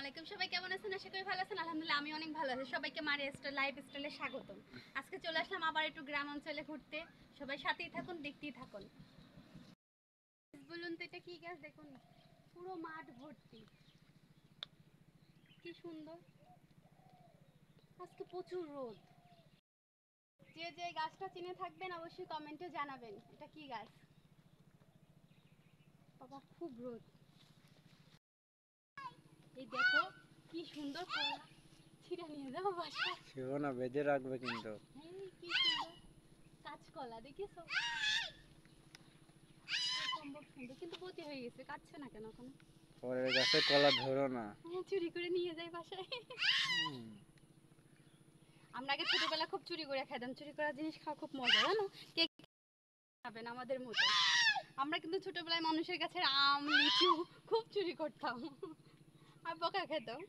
আলাইকুম, সবাই কেমন আছেন? আশা করি ভালো আছেন। আলহামদুলিল্লাহ আমি অনেক ভালো আছি। সবাইকে লাইফ স্টাইলে স্বাগতম। আজকে চলে আসলাম আবার একটু গ্রাম অঞ্চলে ঘুরতে। সবাই সাথেই থাকুন, দেখতেই থাকুন। বলুন তো এটা কি গাছ? দেখুন পুরো মাঠ ভর্তি, কি সুন্দর। আজকে প্রচুর রোদ। যে যে গাছটা চিনে থাকবেন অবশ্যই কমেন্টে জানাবেন এটা কি গাছ। বাবা খুব রোদ। এই দেখো কি সুন্দর কলা, ছিঁড়ে নিয়ে যাবো বাসায়। সেও না বেঁধে রাখবে কিন্তু। এই কি সুন্দর কাঁচকলা, দেখিছো? সম্ভব সুন্দর, কিন্তু পচে হয়ে গেছে। কাটছে না কেন এখন? পরের গাছে কলা ধরো না। চুরি করে নিয়ে যাই বাসায়। আমরা আগে ছোটবেলা খুব চুরি করে খাইতাম। চুরি করা জিনিস খাওয়া খুব মজা, জানো? কে খাবেন আমাদের মতো? আমরা কিন্তু ছোটবেলায় মানুষের কাছে আম লিচু খুব চুরি করতাম আর বকা খেতাম।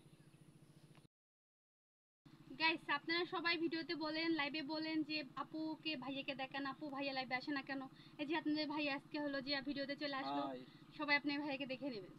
গাইস, আপনারা সবাই ভিডিওতে বলেন, লাইভে বলেন যে আপুকে ভাইয়াকে দেখেন, আপু ভাইয়া লাইভে আসে না কেন? এই যে আপনাদের ভাই আজকে হলো যে ভিডিওতে চলে আসলো, সবাই আপনার ভাইয়াকে দেখে নেবেন।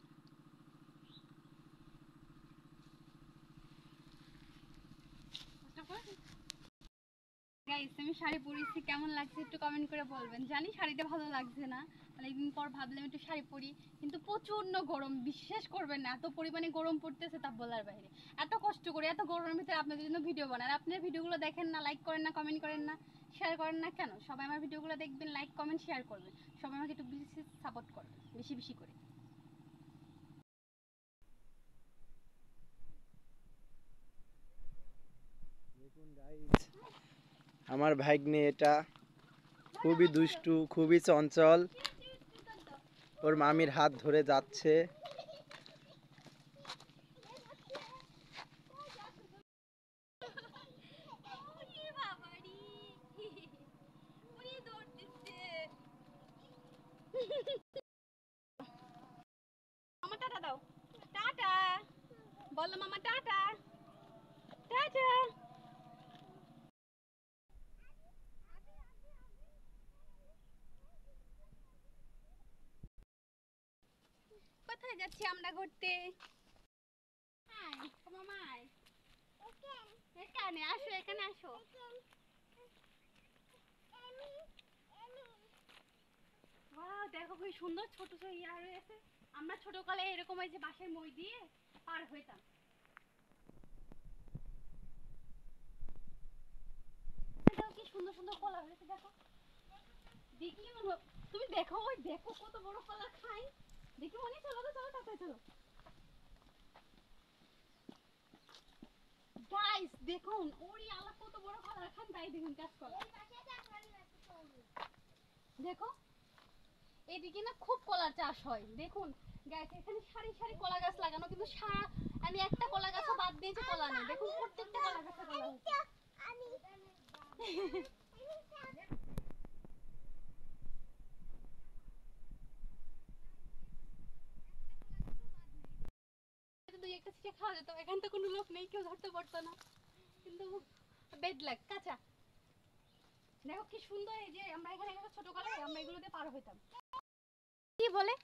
গাইস, আমি শাড়ি পরেছি, কেমন লাগছে একটু কমেন্ট করে বলবেন। জানি শাড়িটা ভালো লাগছে না, অনেকদিন পর ভাবলাম একটু শাড়ি পরি, কিন্তু প্রচন্ড গরম। বিশ্বাস করবেন না, এত পরিমাণে গরম পড়তেছে তা বলার বাইরে। এত কষ্ট করে এত গরমের ভিতরে আপনাদের জন্য ভিডিও বানান, আপনার ভিডিওগুলো দেখেন না, লাইক করেন না, কমেন্ট করেন না, শেয়ার করেন না কেন? সবাই আমার ভিডিওগুলো দেখবেন, লাইক কমেন্ট শেয়ার করবেন, সবাই আমাকে একটু বেশি সাপোর্ট করবেন, বেশি বেশি করে। দেখুন গাইস, আমার ভাগ্নে এটা খুবই দুষ্টু, খুবই চঞ্চল। ওর মামির হাত ধরে যাচ্ছে। মামা টাটা দাও, টাটা বলো মামা, টাটা টাটা। কোথায় যাচ্ছি আমরা ঘুরতে? মামাই এখানে আসো, এখানে আসো। ওয়াও, দেখো কি সুন্দর ছোট ছোট ইয়া রয়েছে। আমরা ছোটকালে এরকম এই যে বাঁশের মই দিয়ে পার হইতাম। দেখো কি সুন্দর সুন্দর কলা হয়েছে, দেখো। দেখি তুমি দেখো, ওই দেখো কত বড় কলা খাই। দেখি মনে, চলো তো, চলো তাড়াতাড়ি চলো। গাইস দেখুন, ওরে আল্লাহ কত বড় কলা খান, তাই দেখুন কাজ করো। দেখো এইদিকে না খুব কলার চাষ হয়। দেখুন গাইস, এখানে সারি সারি কলা গাছ লাগানো, কিন্তু আমি একটা কলা গাছও বাদ দিয়েছি কলা নেই। দেখুন প্রত্যেকটা কলা গাছে কলা হচ্ছে। দুই একটা ছিটে খাওয়া যেত, এখান তো কোনো লোক নেই, কেউ ধরতে পারতো না, কিন্তু বেদ লাগ কাঁচা। দেখো কি সুন্দর। এই যে আমরা এখানে ছোটকালে আমরা এগুলোতে পার হইতাম। কি বলে?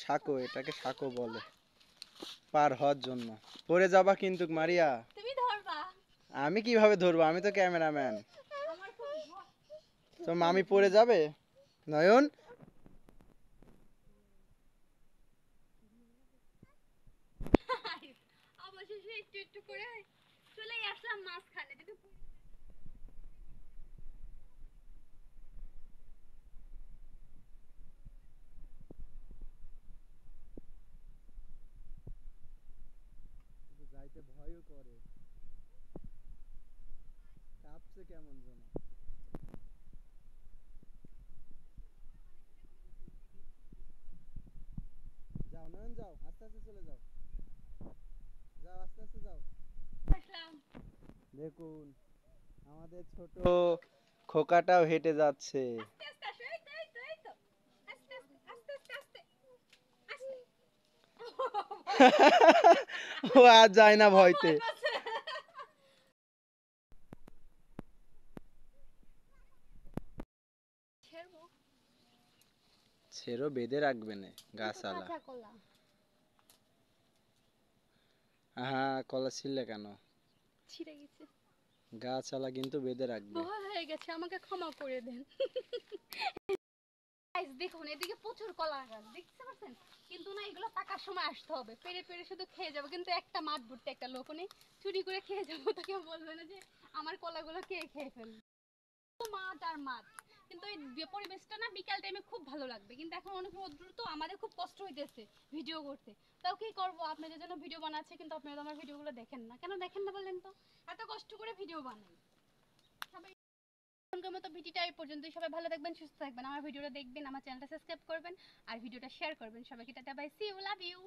সাঁকো, এটাকে সাঁকো বলে, পার হওয়ার জন্য। পড়ে যাবা কিন্তু মারিয়া। তুমি ধরবা। আমি কিভাবে ধরবো? আমি তো ক্যামেরাম্যান। আমার খুব তো মামি পড়ে যাবে। নয়ন, অবশেষে একটু একটু করে চলে আসলাম মাঝখানে। যদি যাইতে ভয়ও করে, কাঁপছে কেমন যেন। যাও নয়ন, যাও আস্তে আস্তে চলে যাও, যাও আস্তে আস্তে যাও। আসলাম। দেখুন আমাদের ছোট খোকাটাও হেঁটে যাচ্ছে। আস্তে আস্তে আসো, এই তো এই তো এই তো। আস্তে আস্তে আস্তে আস্তে আস্তে আস্তে। ও আর যায় না ও ভয়তে। ভয় পাচ্ছে। ছেড়বো। ছেড়ো, বেঁধে রাখবে না কিন্তু গাছালা। কাঁচা কলা। হ্যাঁ, কলা ছিলে কেন? ছিঁড়ে গেছে। গাছালা কিন্তু বেঁধে রাখবে। ভুল হয়ে গেছে, আমাকে ক্ষমা করে দেন। Guys, দেখুন এদিকে প্রচুর কলা গাছ দেখতে পাচ্ছেন, কিন্তু না এগুলো পাকার সময় আসতে হবে, পেরে পেরে শুধু খেয়ে যাবো, কিন্তু একটা মাঠ ভর্তি একটা লোক নেই, চুরি করে খেয়ে যাবো, তো কেউ বলবে না যে আমার কলাগুলো কে খেয়ে ফেলবে। মাঠ আর মাঠ, কিন্তু এই পরিবেশটা না বিকাল টাইমে খুব ভালো লাগবে, কিন্তু এখন অনেক রোদ্র, তো আমাদের খুব কষ্ট হইতেছে ভিডিও করতে। তাও কি করবো, আপনাদের জন্য ভিডিও বানাচ্ছে, কিন্তু আপনারা তো আমার ভিডিওগুলো দেখেন না, কেন দেখেন না বলেন তো? এত কষ্ট করে ভিডিও বানাই। সবাই এখনকার মতো ভিডিওটা এই পর্যন্তই। সবাই ভালো থাকবেন, সুস্থ থাকবেন, আমার ভিডিওটা দেখবেন, আমার চ্যানেলটা সাবস্ক্রাইব করবেন আর ভিডিওটা শেয়ার করবেন। সবাইকে টাটা, bye, see you, love you.